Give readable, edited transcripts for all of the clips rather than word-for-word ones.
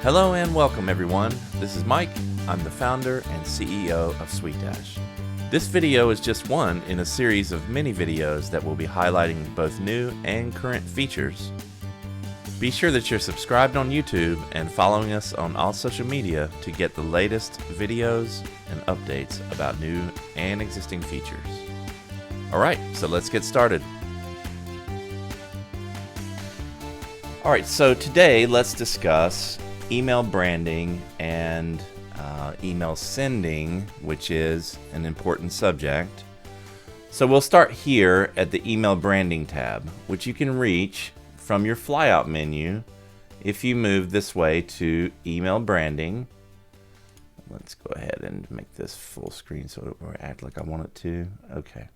Hello and welcome everyone. This is Mike. I'm the founder and CEO of SweetDash. This video is just one in a series of many videos that will be highlighting both new and current features. Be sure that you're subscribed on YouTube and following us on all social media to get the latest videos and updates about new and existing features. Alright, so let's get started. Alright, so today let's discuss email branding and email sending, which is an important subject. So we'll start here at the email branding tab, which you can reach from your flyout menu if you move this way to email branding. Let's go ahead and make this full screen so it will act like I want it to. Okay.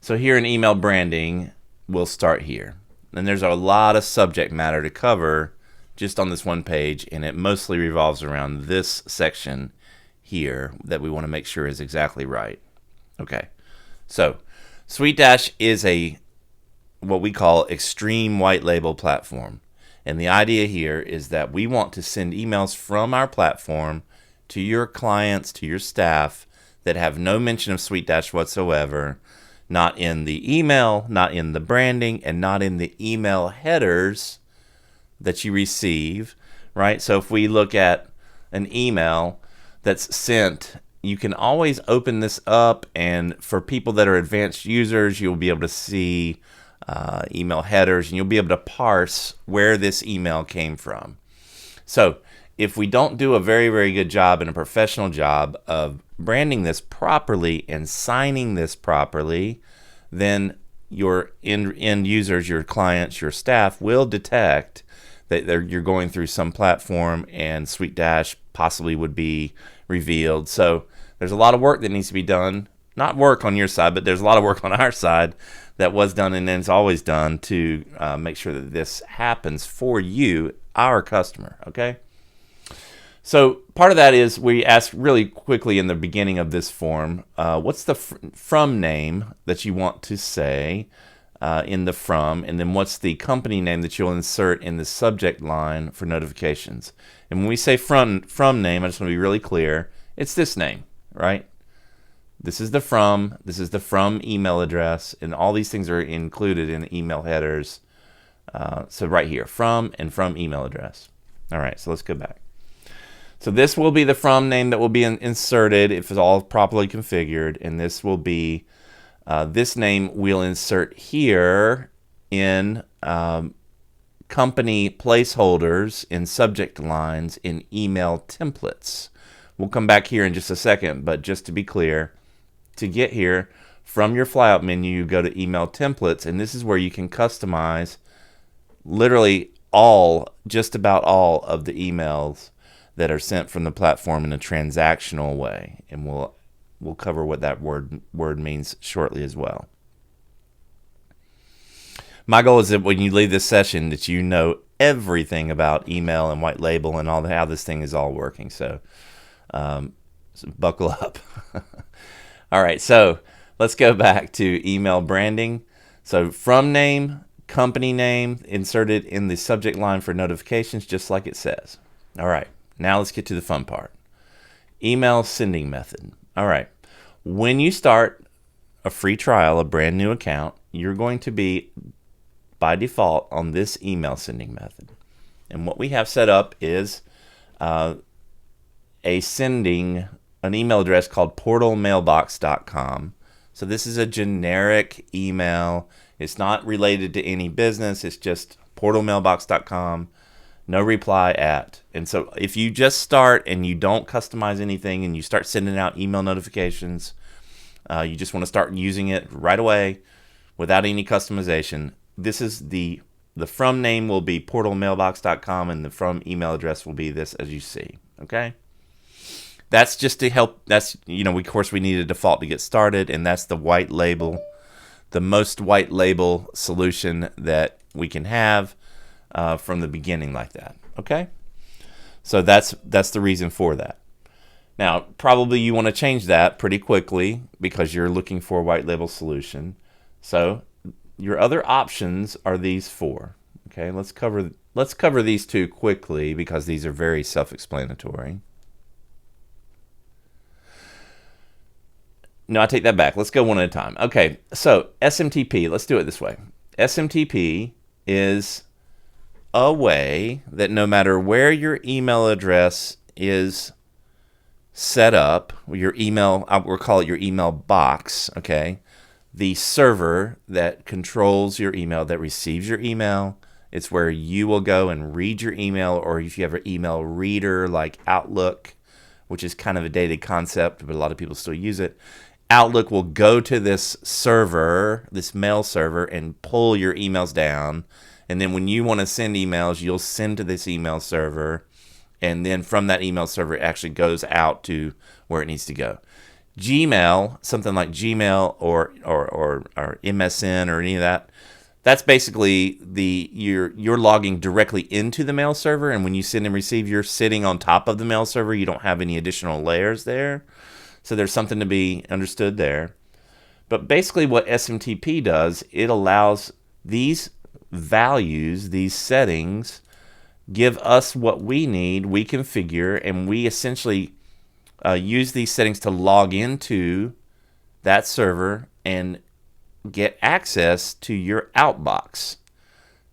So here in email branding, we'll start here. And there's a lot of subject matter to cover just on this one page, and it mostly revolves around this section here that we want to make sure is exactly right. Okay, so SweetDash is what we call extreme white label platform, and the idea here is that we want to send emails from our platform to your clients, to your staff that have no mention of SweetDash whatsoever, not in the email, not in the branding, and not in the email headers that you receive, right? So if we look at an email that's sent, you can always open this up, and for people that are advanced users, you'll be able to see email headers, and you'll be able to parse where this email came from. So if we don't do a very, very good job and a professional job of branding this properly and signing this properly, then your end users, your clients, your staff will detect that you're going through some platform and SweetDash possibly would be revealed. So there's a lot of work that needs to be done. Not work on your side, but there's a lot of work on our side that was done and is always done to make sure that this happens for you, our customer, okay? So part of that is we ask really quickly in the beginning of this form, what's the from name that you want to say in the from, and then what's the company name that you'll insert in the subject line for notifications. And when we say from name, I just want to be really clear, it's this name, right? This is the from email address, and all these things are included in the email headers. So right here, from and from email address. All right, so let's go back. So this will be the from name that will be inserted if it's all properly configured, and this will be this name we'll insert here in company placeholders in subject lines in email templates. We'll come back here in just a second, but just to be clear, to get here from your flyout menu, you go to email templates, and this is where you can customize literally just about all of the emails that are sent from the platform in a transactional way, and we'll cover what that word means shortly as well. My goal is that when you leave this session that you know everything about email and white label and how this thing is all working. So buckle up. All right, so let's go back to email branding. So from name, company name, inserted in the subject line for notifications, just like it says. All right, now let's get to the fun part. Email sending method. All right, when you start a free trial, a brand new account, you're going to be by default on this email sending method. And what we have set up is an email address called portalmailbox.com. So this is a generic email. It's not related to any business. It's just portalmailbox.com. No reply at. And so if you just start and you don't customize anything and you start sending out email notifications, you just want to start using it right away without any customization, this is the from name will be portalmailbox.com, and the from email address will be this as you see. Okay? That's just to help. That's, of course we need a default to get started, and that's the white label, the most white label solution that we can have from the beginning like that. Okay? So that's the reason for that. Now, probably you want to change that pretty quickly because you're looking for a white label solution. So your other options are these four. Okay, let's cover let's cover these two quickly because these are very self-explanatory. No, I take that back. Let's go one at a time. Okay, so SMTP, let's do it this way. SMTP is a way that no matter where your email address is set up, your email, we'll call it your email box, okay? The server that controls your email, that receives your email, it's where you will go and read your email, or if you have an email reader like Outlook, which is kind of a dated concept, but a lot of people still use it. Outlook will go to this server, this mail server, and pull your emails down. And then when you want to send emails, you'll send to this email server. And then from that email server, it actually goes out to where it needs to go. Gmail, something like Gmail or MSN or any of that, that's basically you're logging directly into the mail server. And when you send and receive, you're sitting on top of the mail server. You don't have any additional layers there. So there's something to be understood there. But basically what SMTP does, it allows these values, these settings, give us what we need, we configure, and we essentially use these settings to log into that server and get access to your outbox,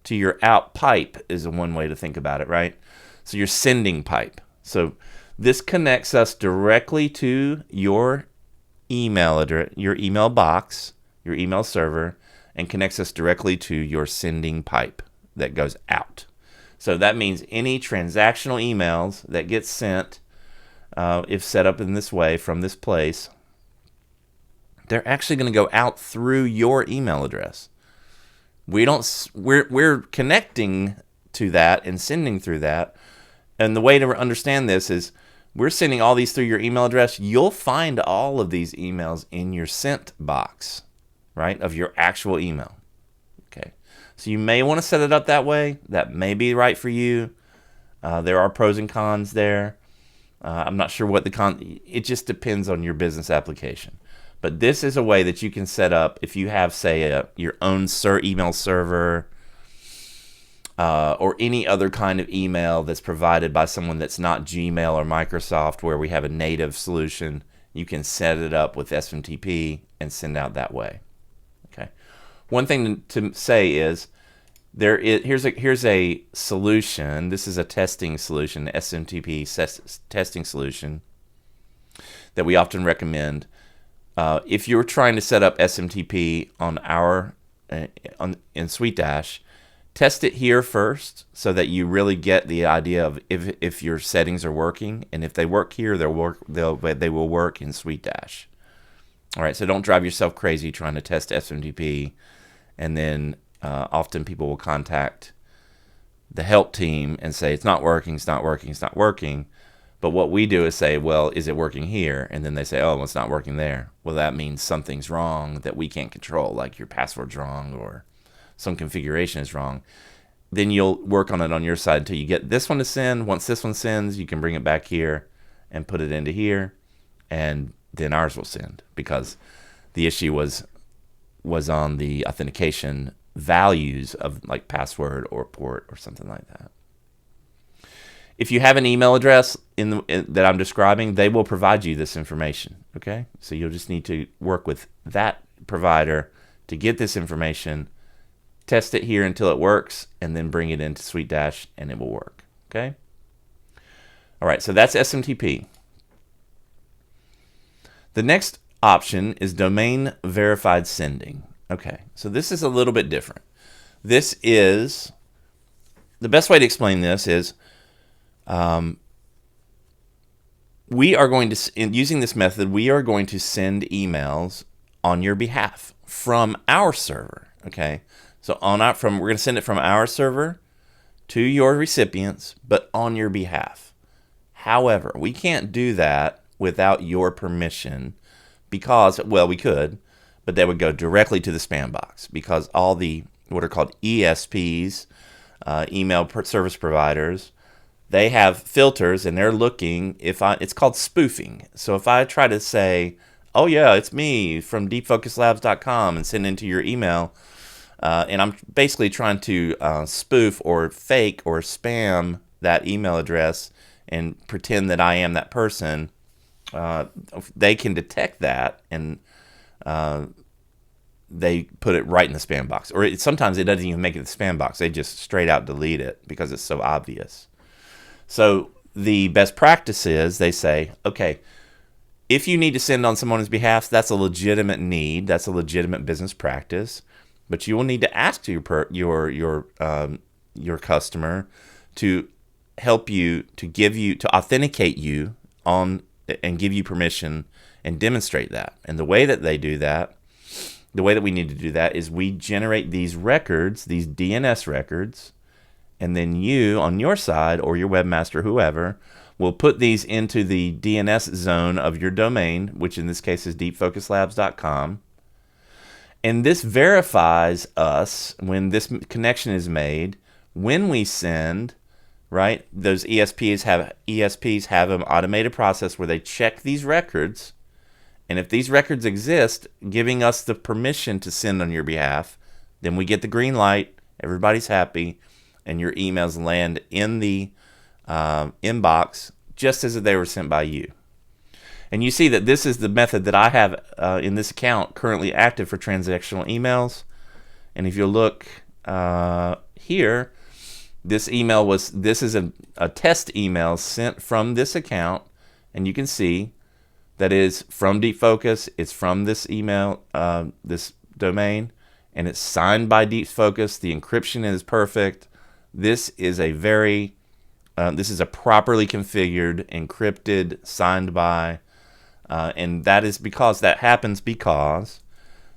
to your out pipe is one way to think about it, right? So your sending pipe. So this connects us directly to your email address, your email box, your email server, and connects us directly to your sending pipe that goes out. So that means any transactional emails that get sent, if set up in this way from this place, they're actually going to go out through your email address. We're connecting to that and sending through that. And the way to understand this is we're sending all these through your email address. You'll find all of these emails in your sent box, right, of your actual email. Okay. So you may want to set it up that way. That may be right for you. There are pros and cons there. I'm not sure what it just depends on your business application. But this is a way that you can set up if you have, say, your own email server or any other kind of email that's provided by someone that's not Gmail or Microsoft, where we have a native solution. You can set it up with SMTP and send out that way. Okay. One thing to say is here's a solution. This is a testing solution, SMTP testing solution that we often recommend. If you're trying to set up SMTP on in SweetDash, test it here first so that you really get the idea of if your settings are working, and if they work here, they will work in SweetDash. All right, so don't drive yourself crazy trying to test SMTP, and then often people will contact the help team and say it's not working, it's not working, it's not working. But what we do is say, well, is it working here? And then they say, oh, well, it's not working there. Well, that means something's wrong that we can't control, like your password's wrong or some configuration is wrong. Then you'll work on it on your side until you get this one to send. Once this one sends, you can bring it back here and put it into here, and then ours will send, because the issue was on the authentication values of like password or port or something like that. If you have an email address that I'm describing, they will provide you this information, okay? So you'll just need to work with that provider to get this information, test it here until it works, and then bring it into SweetDash, and it will work, okay? All right, so that's SMTP. The next option is domain verified sending. Okay, so this is a little bit different. The best way to explain this is, we are going to, using this method, we are going to send emails on your behalf from our server. Okay, so we're going to send it from our server to your recipients, but on your behalf. However, we can't do that without your permission, because, well, we could, but they would go directly to the spam box, because all the what are called ESPs, email service providers, they have filters, and they're looking, it's called spoofing. So if I try to say, oh yeah, it's me from deepfocuslabs.com and send into your email, and I'm basically trying to spoof or fake or spam that email address and pretend that I am that person, they can detect that, and they put it right in the spam box. Or sometimes it doesn't even make it the spam box. They just straight out delete it because it's so obvious. So the best practice is they say, okay, if you need to send on someone's behalf, that's a legitimate need. That's a legitimate business practice. But you will need to ask your customer to help you, to authenticate you on and give you permission and demonstrate that. And the way that they do that, the way that we need to do that is we generate these records, these DNS records, and then you, on your side, or your webmaster, whoever, will put these into the DNS zone of your domain, which in this case is deepfocuslabs.com. And this verifies us when this connection is made, when we send, right? Those ESPs have an automated process where they check these records. And if these records exist, giving us the permission to send on your behalf, then we get the green light, everybody's happy, and your emails land in the inbox just as if they were sent by you. And you see that this is the method that I have in this account currently active for transactional emails. And if you look here, this is a test email sent from this account, and you can see that is from DeepFocus. It's from this email, this domain, and it's signed by DeepFocus. The encryption is perfect. This is a properly configured, encrypted, signed by, and that happens because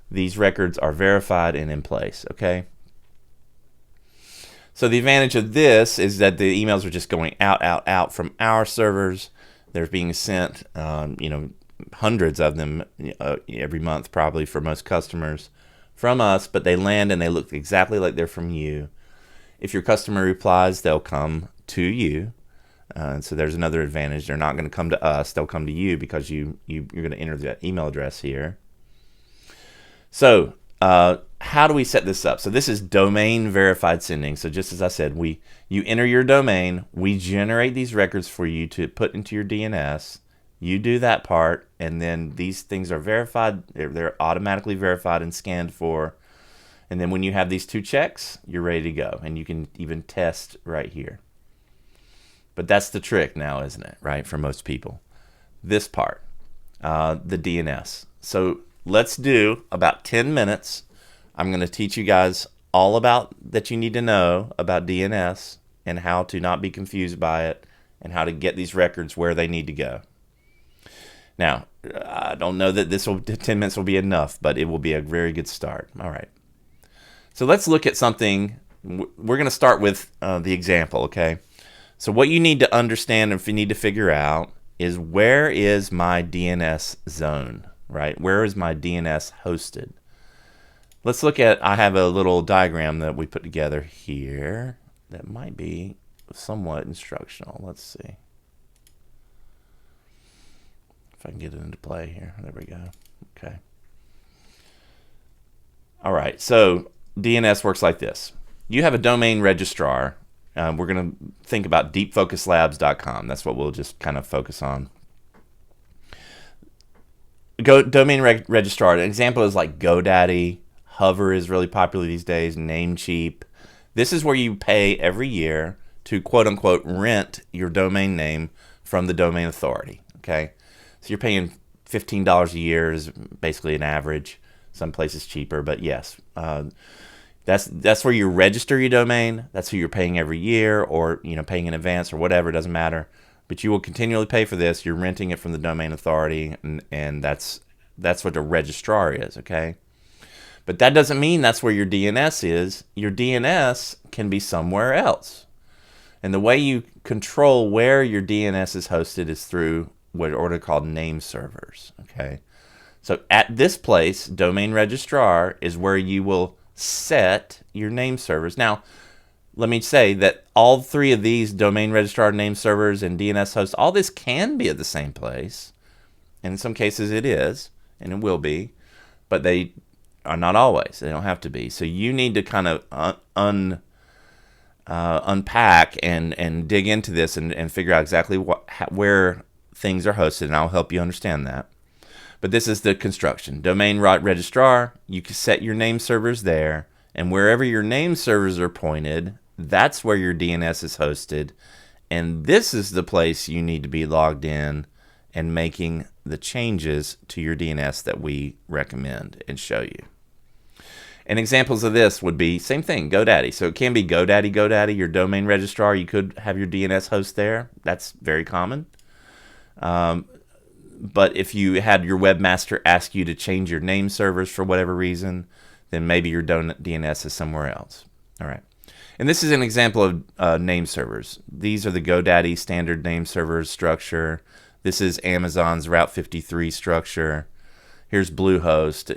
these records are verified and in place. Okay. So the advantage of this is that the emails are just going out from our servers. They're being sent, hundreds of them every month, probably for most customers, from us, but they land and they look exactly like they're from you. If your customer replies, they'll come to you. So there's another advantage. They're not going to come to us. They'll come to you because you're going to enter that email address here. So how do we set this up? So this is domain verified sending. So just as I said, you enter your domain, we generate these records for you to put into your DNS. You do that part, and then these things are verified. They're automatically verified and scanned for. And then when you have these two checks, you're ready to go. And you can even test right here. But that's the trick now, isn't it? Right? For most people. This part, the DNS. So let's do about 10 minutes. I'm going to teach you guys all about that you need to know about DNS and how to not be confused by it and how to get these records where they need to go. Now, I don't know that 10 minutes will be enough, but it will be a very good start. All right. So let's look at something. We're going to start with the example, okay? So what you need to understand, if you need to figure out, is where is my DNS zone, right? Where is my DNS hosted? Let's look at, I have a little diagram that we put together here that might be somewhat instructional. Let's see if I can get it into play here. There we go. Okay. All right. So DNS works like this. You have a domain registrar. We're going to think about deepfocuslabs.com. That's what we'll just kind of focus on. Domain registrar. An example is like GoDaddy. Hover is really popular these days. Namecheap. This is where you pay every year to quote unquote rent your domain name from the domain authority. Okay. So you're paying $15 a year is basically an average. Some places cheaper, but yes, that's where you register your domain. That's who you're paying every year, or paying in advance or whatever. It doesn't matter. But you will continually pay for this. You're renting it from the domain authority, and that's what the registrar is. Okay, but that doesn't mean that's where your DNS is. Your DNS can be somewhere else, and the way you control where your DNS is hosted is through what are called name servers. Okay, so at this place, domain registrar is where you will set your name servers. Now, let me say that all three of these, domain registrar, name servers, and DNS hosts, all this can be at the same place. And in some cases it is, and it will be, but they not always. They don't have to be. So you need to kind of unpack and dig into this and figure out exactly where things are hosted, and I'll help you understand that. But this is the construction. Domain registrar, you can set your name servers there, and wherever your name servers are pointed, that's where your DNS is hosted, and this is the place you need to be logged in and making the changes to your DNS that we recommend and show you. And examples of this would be, same thing, GoDaddy. So it can be GoDaddy, your domain registrar. You could have your DNS host there. That's very common. But if you had your webmaster ask you to change your name servers for whatever reason, then maybe your DNS is somewhere else. All right. And this is an example of name servers. These are the GoDaddy standard name servers structure. This is Amazon's Route 53 structure. Here's Bluehost.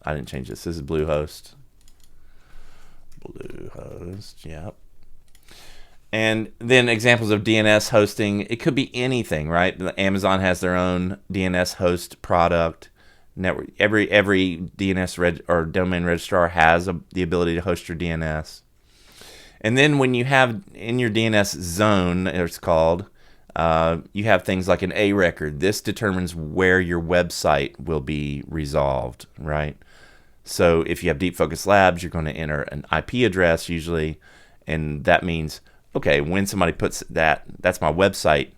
I didn't change this. This is Bluehost. Bluehost, yep. And then examples of DNS hosting. It could be anything, right? Amazon has their own DNS host product. Network. Every DNS or domain registrar has the ability to host your DNS. And then when you have in your DNS zone, it's called, you have things like an A record. This determines where your website will be resolved, right? So if you have Deep Focus Labs, you're going to enter an IP address usually, and that means, okay, when somebody puts that's my website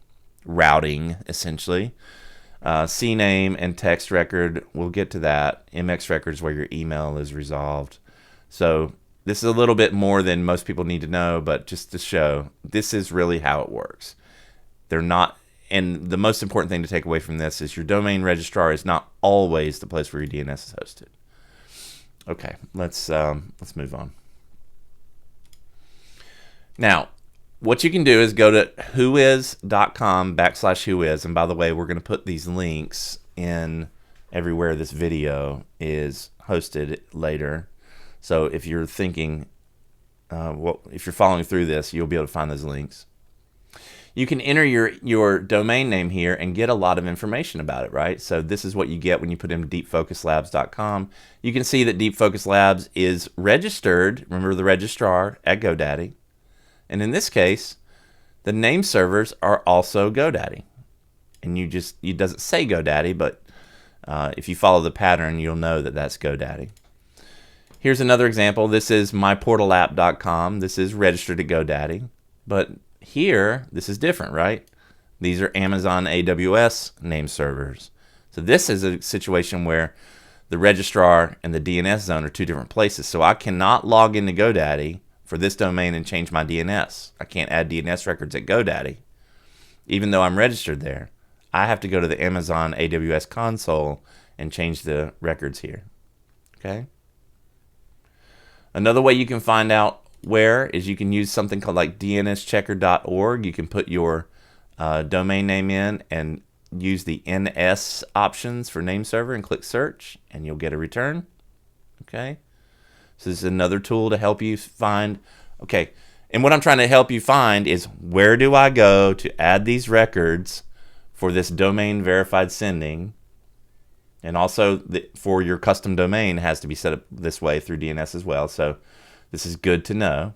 routing, essentially. CNAME and text record, we'll get to that. MX record is where your email is resolved. So this is a little bit more than most people need to know, but just to show, this is really how it works. They're not, and the most important thing to take away from this is your domain registrar is not always the place where your DNS is hosted. Okay, let's move on. Now, what you can do is go to whois.com/whois, and by the way, we're going to put these links in everywhere this video is hosted later. So if you're thinking, if you're following through this, you'll be able to find those links. You can enter your domain name here and get a lot of information about it, right? So this is what you get when you put in deepfocuslabs.com. You can see that Deep Focus Labs is registered, remember the registrar, at GoDaddy. And in this case, the name servers are also GoDaddy. And it doesn't say GoDaddy, but if you follow the pattern, you'll know that that's GoDaddy. Here's another example. This is myportalapp.com. This is registered to GoDaddy. But here, this is different, right? These are Amazon AWS name servers. So this is a situation where the registrar and the DNS zone are two different places. So I cannot log into GoDaddy for this domain and change my DNS. I can't add DNS records at GoDaddy. Even though I'm registered there, I have to go to the Amazon AWS console and change the records here. Okay? Another way you can find out where is you can use something called like dnschecker.org. You can put your domain name in and use the NS options for name server and click search, and you'll get a return. Okay? So this is another tool to help you find, okay, and what I'm trying to help you find is where do I go to add these records for this domain verified sending, and also for your custom domain has to be set up this way through DNS as well. So this is good to know.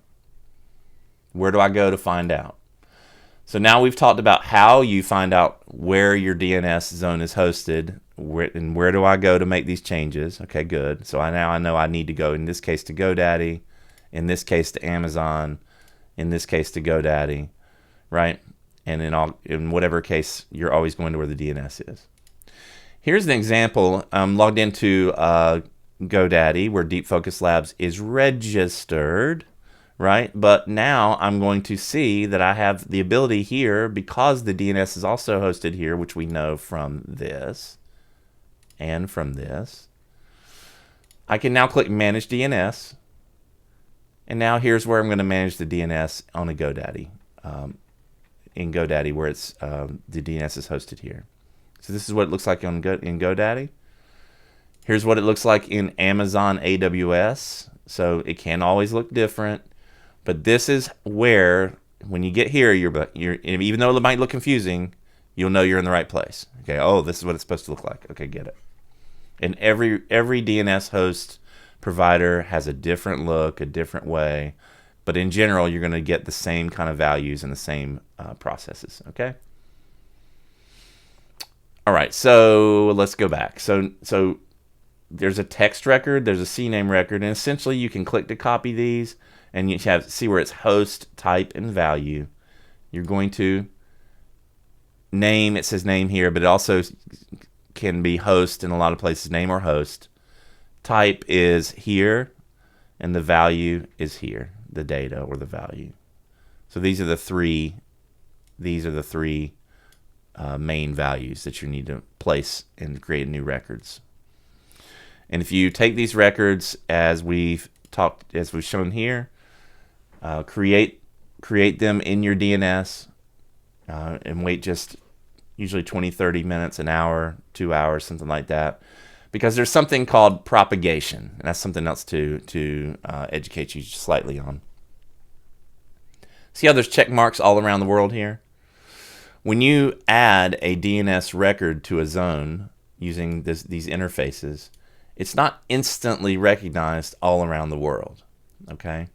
Where do I go to find out? So now we've talked about how you find out where your DNS zone is hosted, and where do I go to make these changes. Okay, good. So now I know I need to go, in this case, to GoDaddy, in this case, to Amazon, in this case, to GoDaddy, right? And in whatever case, you're always going to where the DNS is. Here's an example. I'm logged into GoDaddy, where Deep Focus Labs is registered, right? But now I'm going to see that I have the ability here, because the DNS is also hosted here, which we know from this and from this. I can now click Manage DNS, and now here's where I'm going to manage the DNS on a GoDaddy, in GoDaddy, where it's the DNS is hosted here. So this is what it looks like in GoDaddy. Here's what it looks like in Amazon AWS. So it can always look different, but this is where, when you get here, you're even though it might look confusing, you'll know you're in the right place. Okay, oh, this is what it's supposed to look like. Okay, get it. And every DNS host provider has a different look, a different way. But in general, you're going to get the same kind of values and the same processes, okay? All right, so let's go back. So there's a text record, there's a CNAME record, and essentially you can click to copy these, and you have see where it's host, type, and value. You're going to name, it says name here, but it also can be host in a lot of places, name or host. Type is here, and the value is here, the data or the value. So these are the three main values that you need to place and create new records. And if you take these records as we've shown here, create them in your DNS and wait just usually 20, 30 minutes, an hour, 2 hours, something like that. Because there's something called propagation, and that's something else to educate you slightly on. See how there's check marks all around the world here? When you add a DNS record to a zone using these interfaces, it's not instantly recognized all around the world. Okay,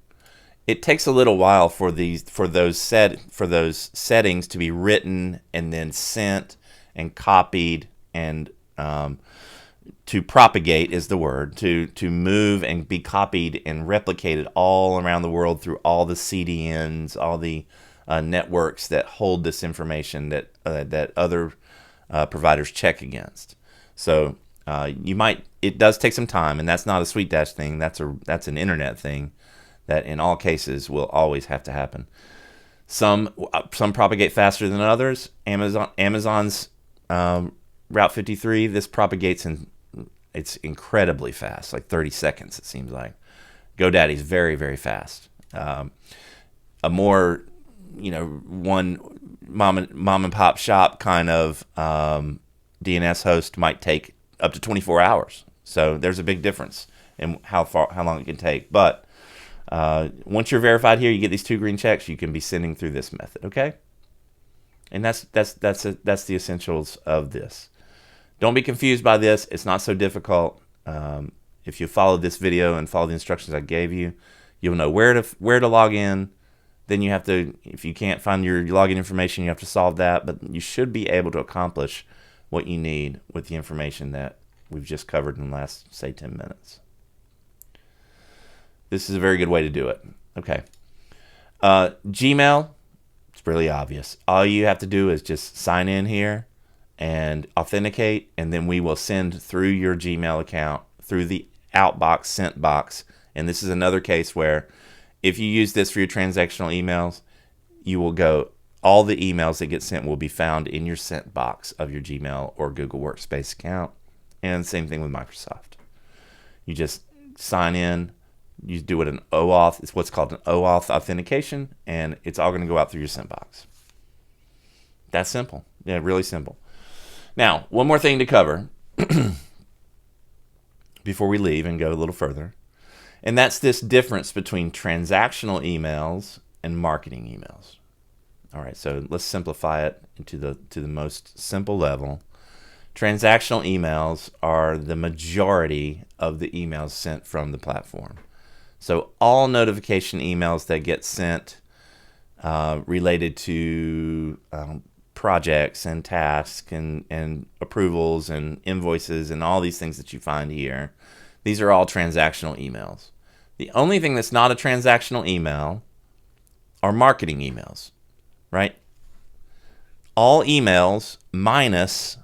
it takes a little while for those settings to be written and then sent and copied and to propagate is the word, to move and be copied and replicated all around the world through all the CDNs, all the networks that hold this information that other providers check against. So it does take some time, and that's not a SweetDash thing. That's an internet thing that in all cases will always have to happen. Some propagate faster than others. Amazon's Route 53, this propagates it's incredibly fast, like 30 seconds it seems like. GoDaddy's very, very fast. A more one mom and pop shop kind of DNS host might take up to 24 hours. So there's a big difference in how long it can take. But once you're verified here, you get these 2 green checks. You can be sending through this method, okay? And that's the essentials of this. Don't be confused by this. It's not so difficult. If you follow this video and follow the instructions I gave you, you'll know where to log in. Then you have to, if you can't find your login information, you have to solve that. But you should be able to accomplish what you need with the information that we've just covered in the last, say, 10 minutes. This is a very good way to do it. Okay. Gmail, it's really obvious. All you have to do is just sign in here and authenticate, and then we will send through your Gmail account, through the outbox, sent box. And this is another case where if you use this for your transactional emails, all the emails that get sent will be found in your sent box of your Gmail or Google Workspace account. And same thing with Microsoft. You just sign in, you do it an OAuth. It's what's called an OAuth authentication, and it's all going to go out through your sent box. That's simple. Yeah, really simple. Now, one more thing to cover before we leave and go a little further, and that's this difference between transactional emails and marketing emails. All right, so let's simplify it to the most simple level. Transactional emails are the majority of the emails sent from the platform. So all notification emails that get sent related to projects and tasks and approvals and invoices and all these things that you find here, these are all transactional emails. The only thing that's not a transactional email are marketing emails, right? All emails minus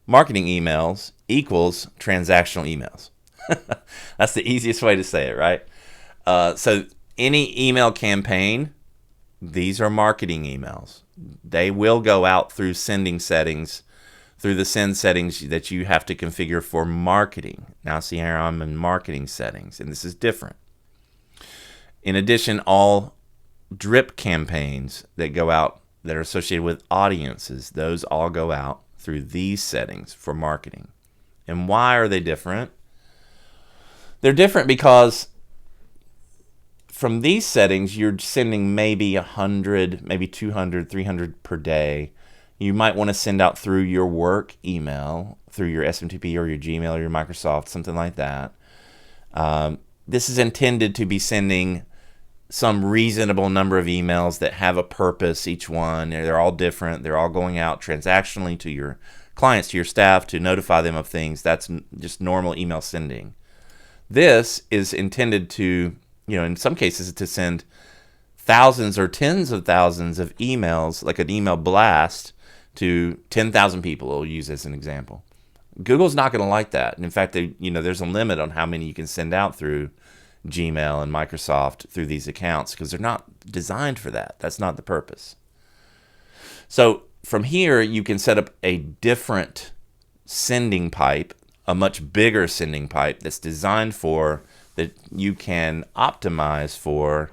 marketing emails equals transactional emails. That's the easiest way to say it, right? So any email campaign, these are marketing emails. They will go out through sending settings, through the send settings that you have to configure for marketing. Now see here I'm in marketing settings, and this is different. In addition, all drip campaigns that go out that are associated with audiences, those all go out through these settings for marketing. And why are they different? They're different because from these settings, you're sending maybe 100, maybe 200, 300 per day. You might want to send out through your work email, through your SMTP or your Gmail or your Microsoft, something like that. This is intended to be sending some reasonable number of emails that have a purpose, each one. They're all different. They're all going out transactionally to your clients, to your staff, to notify them of things. That's just normal email sending. This is intended to, in some cases, to send thousands or tens of thousands of emails, like an email blast, to 10,000 people. I'll use as an example. Google's not going to like that. And in fact, there's a limit on how many you can send out through Gmail and Microsoft through these accounts because they're not designed for that. That's not the purpose. So from here, you can set up a different sending pipe, a much bigger sending pipe that's designed for, that you can optimize for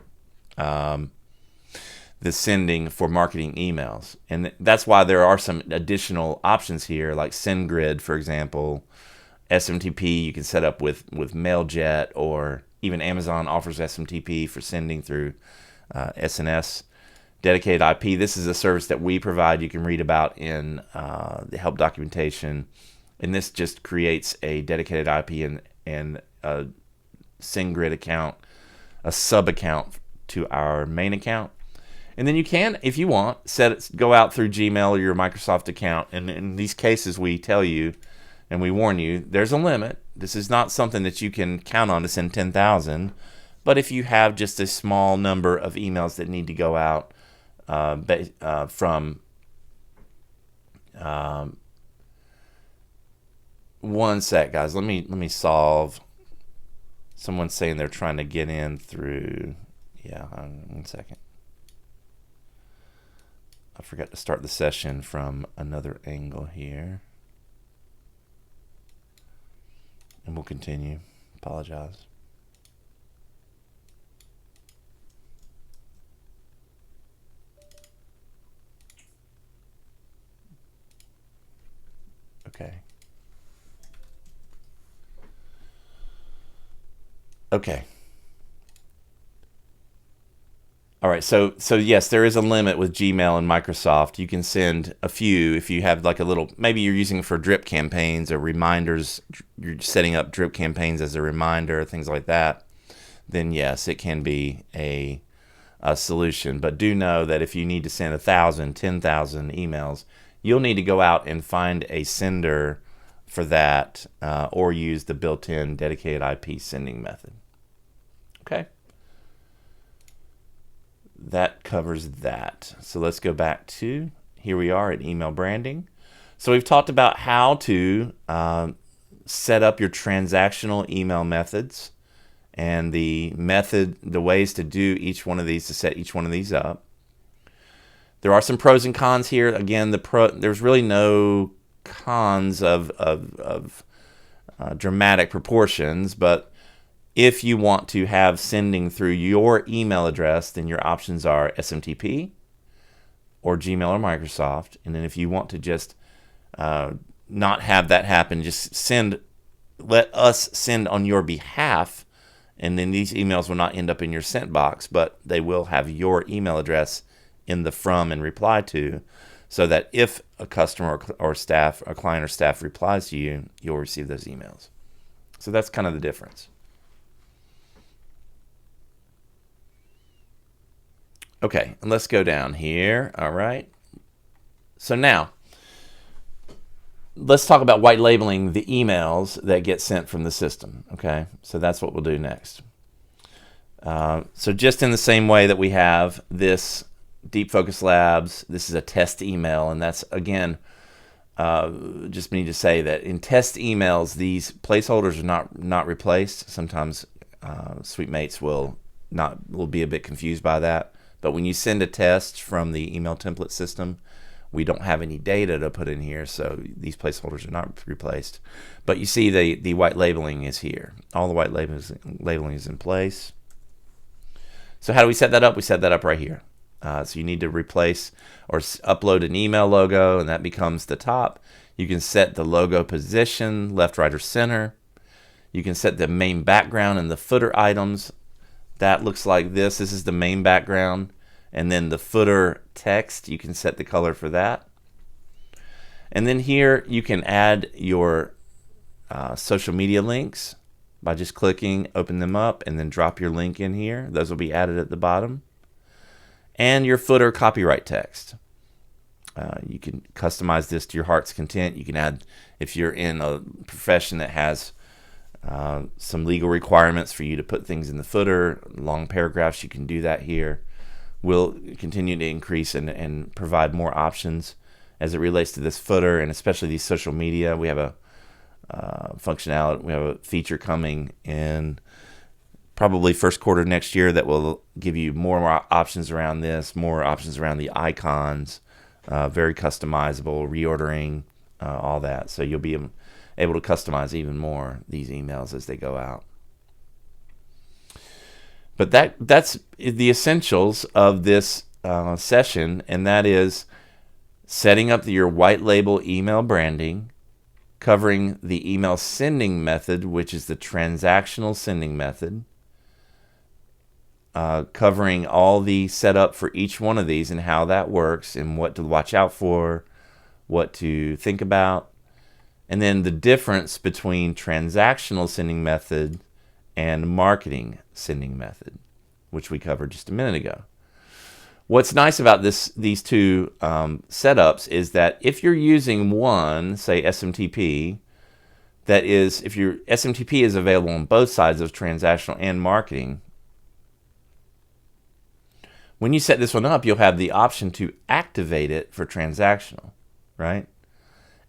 the sending for marketing emails. And that's why there are some additional options here, like SendGrid, for example. SMTP you can set up with Mailjet, or even Amazon offers SMTP for sending through SNS. Dedicated IP, this is a service that we provide. You can read about in the help documentation. And this just creates a dedicated IP and a SendGrid account, a sub account to our main account. And then you can, if you want, go out through Gmail or your Microsoft account. And in these cases, we tell you and we warn you, there's a limit. This is not something that you can count on to send 10,000. But if you have just a small number of emails that need to go out from one sec, guys. Let me solve. Someone's saying they're trying to get in through. Yeah, 1 second. I forgot to start the session from another angle here. And we'll continue. Apologize. Okay. Okay. All right, so yes, there is a limit with Gmail and Microsoft. You can send a few if you have like a little, maybe you're using it for drip campaigns or reminders, you're setting up drip campaigns as a reminder, things like that, then yes, it can be a solution. But do know that if you need to send 1,000, 10,000 emails, you'll need to go out and find a sender for that or use the built-in dedicated IP sending method. Okay? That covers that. So let's go back to, here we are at email branding. So we've talked about how to set up your transactional email methods and the ways to do each one of these, to set each one of these up. There are some pros and cons here. Again, there's really no cons of dramatic proportions, but if you want to have sending through your email address, then your options are SMTP or Gmail or Microsoft. And then if you want to just not have that happen, just let us send on your behalf, and then these emails will not end up in your sent box, but they will have your email address in the from and reply to, so that if a customer or staff, a client or staff replies to you, you'll receive those emails. So that's kind of the difference. Okay, and let's go down here. All right. So now, let's talk about white labeling the emails that get sent from the system. Okay, so that's what we'll do next. So just in the same way that we have this Deep Focus Labs, this is a test email, and that's, again, just need to say that in test emails, these placeholders are not replaced. Sometimes SuiteMates will be a bit confused by that. But when you send a test from the email template system, we don't have any data to put in here, so these placeholders are not replaced. But you see the white labeling is here. All the white labeling is in place. So how do we set that up? We set that up right here. So you need to replace or upload an email logo, and that becomes the top. You can set the logo position, left, right, or center. You can set the main background and the footer items. That looks like this. This is the main background. And then the footer text, you can set the color for that. And then here you can add your social media links by just clicking, open them up, and then drop your link in here. Those will be added at the bottom. And your footer copyright text. You can customize this to your heart's content. You can add, if you're in a profession that has some legal requirements for you to put things in the footer, long paragraphs, you can do that here. We'll continue to increase and provide more options as it relates to this footer, and especially these social media. We have a functionality, we have a feature coming in probably first quarter next year that will give you more options around this, more options around the icons, very customizable, reordering, all that. So you'll be able to customize even more these emails as they go out. But that's the essentials of this session, and that is setting up your white label email branding, covering the email sending method, which is the transactional sending method, covering all the setup for each one of these and how that works and what to watch out for, what to think about, and then the difference between transactional sending method and marketing sending method, which we covered just a minute ago. What's nice about these two setups is that if you're using one, say SMTP, that is, if your SMTP is available on both sides of transactional and marketing, when you set this one up, you'll have the option to activate it for transactional, right?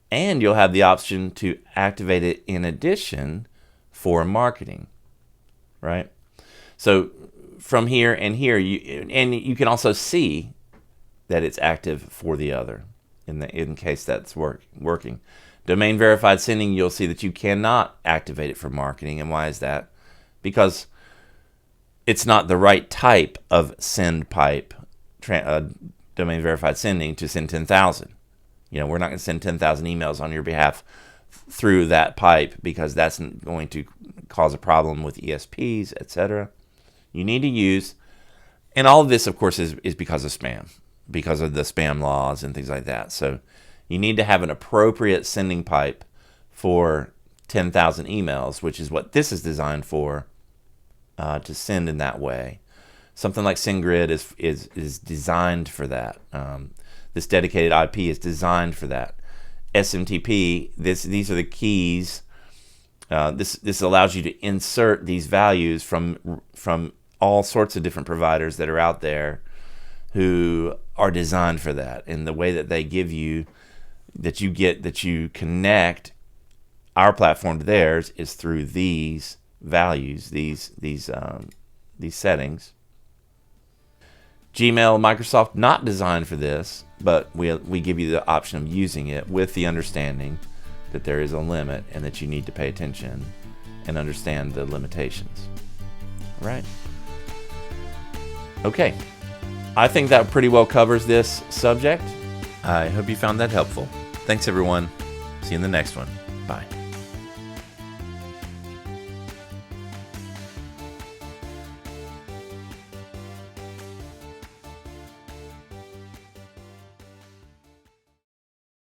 And you'll have the option to activate it in addition for marketing, right? So from here and here, you can also see that it's active for the other in case that's working. Domain verified sending, you'll see that you cannot activate it for marketing. And why is that? Because it's not the right type of send pipe, domain verified sending, to send 10,000. We're not going to send 10,000 emails on your behalf through that pipe, because that's going to cause a problem with ESPs, etc. You need to use, and all of this, of course, is because of spam, because of the spam laws and things like that. So you need to have an appropriate sending pipe for 10,000 emails, which is what this is designed for, to send in that way. Something like SendGrid is designed for that. This dedicated IP is designed for that. SMTP, these are the keys. This allows you to insert these values from all sorts of different providers that are out there who are designed for that. And the way that they give you, that you connect our platform to theirs, is through these values, these settings. Gmail, Microsoft, not designed for this, but we give you the option of using it with the understanding that there is a limit and that you need to pay attention and understand the limitations. All right. Okay. I think that pretty well covers this subject. I hope you found that helpful. Thanks, everyone. See you in the next one. Bye.